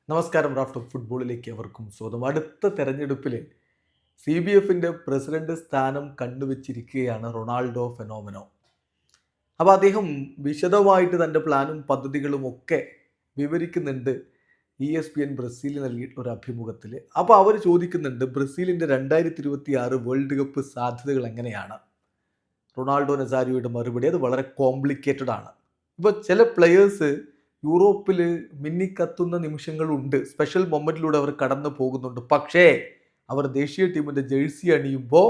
നമസ്കാരം. Raft of ഫുട്ബോളിലേക്ക് അവർക്കും സ്വാഗതം. അടുത്ത തെരഞ്ഞെടുപ്പിൽ CBFന്റെ പ്രസിഡന്റ് സ്ഥാനം കണ്ടുവച്ചിരിക്കുകയാണ് റൊണാൾഡോ ഫെനോമെനോ. അപ്പോൾ അദ്ദേഹം വിശദമായിട്ട് തൻ്റെ പ്ലാനും പദ്ധതികളും ഒക്കെ വിവരിക്കുന്നുണ്ട് ESPN ബ്രസീലിന് നൽകിയിട്ടുള്ള ഒരു അഭിമുഖത്തിൽ. അപ്പോൾ അവർ ചോദിക്കുന്നുണ്ട് ബ്രസീലിൻ്റെ 2026 വേൾഡ് കപ്പ് സാധ്യതകൾ എങ്ങനെയാണ്. റൊണാൾഡോ നസാരിയോയുടെ മറുപടി അത് വളരെ കോംപ്ലിക്കേറ്റഡ് ആണ്. ഇപ്പോൾ ചില പ്ലെയേഴ്സ് യൂറോപ്പിൽ മിന്നിക്കത്തുന്ന നിമിഷങ്ങളുണ്ട്. സ്പെഷ്യൽ മൊമെൻറ്റിലൂടെ അവർ കടന്നു പോകുന്നുണ്ട്. പക്ഷേ അവർ ദേശീയ ടീമിൻ്റെ ജേഴ്സി അണിയുമ്പോൾ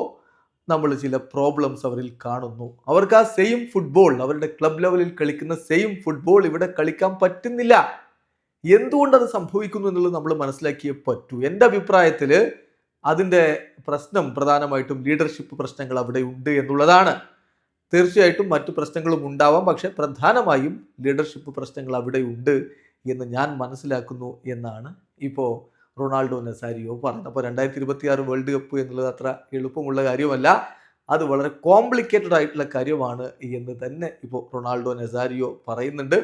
നമ്മൾ ചില പ്രോബ്ലംസ് അവരിൽ കാണുന്നു. അവർക്ക് ആ സെയിം ഫുട്ബോൾ, അവരുടെ ക്ലബ് ലെവലിൽ കളിക്കുന്ന സെയിം ഫുട്ബോൾ ഇവിടെ കളിക്കാൻ പറ്റുന്നില്ല. എന്തുകൊണ്ടത് സംഭവിക്കുന്നു എന്നുള്ളത് നമ്മൾ മനസ്സിലാക്കിയേ പറ്റൂ. എൻ്റെ അഭിപ്രായത്തിൽ അതിൻ്റെ പ്രശ്നം പ്രധാനമായിട്ടും ലീഡർഷിപ്പ് പ്രശ്നങ്ങൾ അവിടെ ഉണ്ട് എന്നുള്ളതാണ്. തീർച്ചയായിട്ടും മറ്റു പ്രശ്നങ്ങളും ഉണ്ടാവാം, പക്ഷെ പ്രധാനമായും ലീഡർഷിപ്പ് പ്രശ്നങ്ങൾ അവിടെ ഉണ്ട് എന്ന് ഞാൻ മനസ്സിലാക്കുന്നു എന്നാണ് ഇപ്പോൾ റൊണാൾഡോ നസാരിയോ പറയുന്നത്. അപ്പോൾ 2026 വേൾഡ് കപ്പ് എന്നുള്ളത് അത്ര എളുപ്പമുള്ള കാര്യമല്ല, അത് വളരെ കോംപ്ലിക്കേറ്റഡ് ആയിട്ടുള്ള കാര്യമാണ് എന്ന് തന്നെ ഇപ്പോൾ റൊണാൾഡോ നസാരിയോ പറയുന്നുണ്ട്.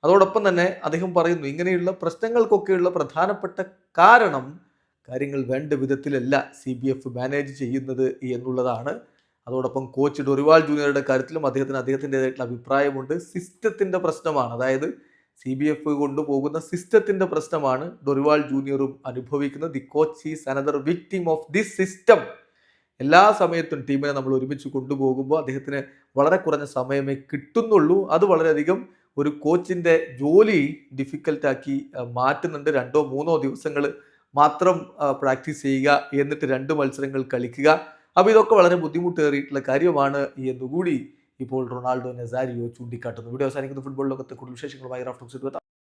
അതോടൊപ്പം തന്നെ അദ്ദേഹം പറയുന്നു ഇങ്ങനെയുള്ള പ്രശ്നങ്ങൾക്കൊക്കെയുള്ള പ്രധാനപ്പെട്ട കാരണം കാര്യങ്ങൾ വേണ്ട വിധത്തിലല്ല CBF മാനേജ് ചെയ്യുന്നത് എന്നുള്ളതാണ്. അതോടൊപ്പം കോച്ച് ഡൊറിവാൾ ജൂനിയറുടെ കാര്യത്തിലും അദ്ദേഹത്തിൻ്റെതായിട്ടുള്ള അഭിപ്രായമുണ്ട്. സിസ്റ്റത്തിൻ്റെ പ്രശ്നമാണ്, അതായത് CBF കൊണ്ടുപോകുന്ന സിസ്റ്റത്തിൻ്റെ പ്രശ്നമാണ് ഡൊറിവാൾ ജൂനിയറും അനുഭവിക്കുന്നത്. The coach is another victim of this system. എല്ലാ സമയത്തും ടീമിനെ നമ്മൾ ഒരുമിച്ച് കൊണ്ടുപോകുമ്പോൾ അദ്ദേഹത്തിന് വളരെ കുറഞ്ഞ സമയമേ കിട്ടുന്നുള്ളൂ. അത് വളരെയധികം ഒരു കോച്ചിൻ്റെ ജോലി ഡിഫിക്കൽട്ടാക്കി മാറ്റുന്നുണ്ട്. 2-3 ദിവസങ്ങൾ മാത്രം പ്രാക്ടീസ് ചെയ്യുക, എന്നിട്ട് 2 മത്സരങ്ങൾ കളിക്കുക. അപ്പോൾ ഇതൊക്കെ വളരെ ബുദ്ധിമുട്ടേറിയിട്ടുള്ള കാര്യമാണ് എന്നുകൂടി ഇപ്പോൾ റൊണാൾഡോ നസാരിയോ ചൂണ്ടിക്കാട്ടുന്നു. വീഡിയോ അവസാനിക്കുന്ന ഫുട്ബോൾ ലോകത്തെ കൂടുതൽ വിശേഷങ്ങളുമായി റാഫ്റ്റ് ഓഫ്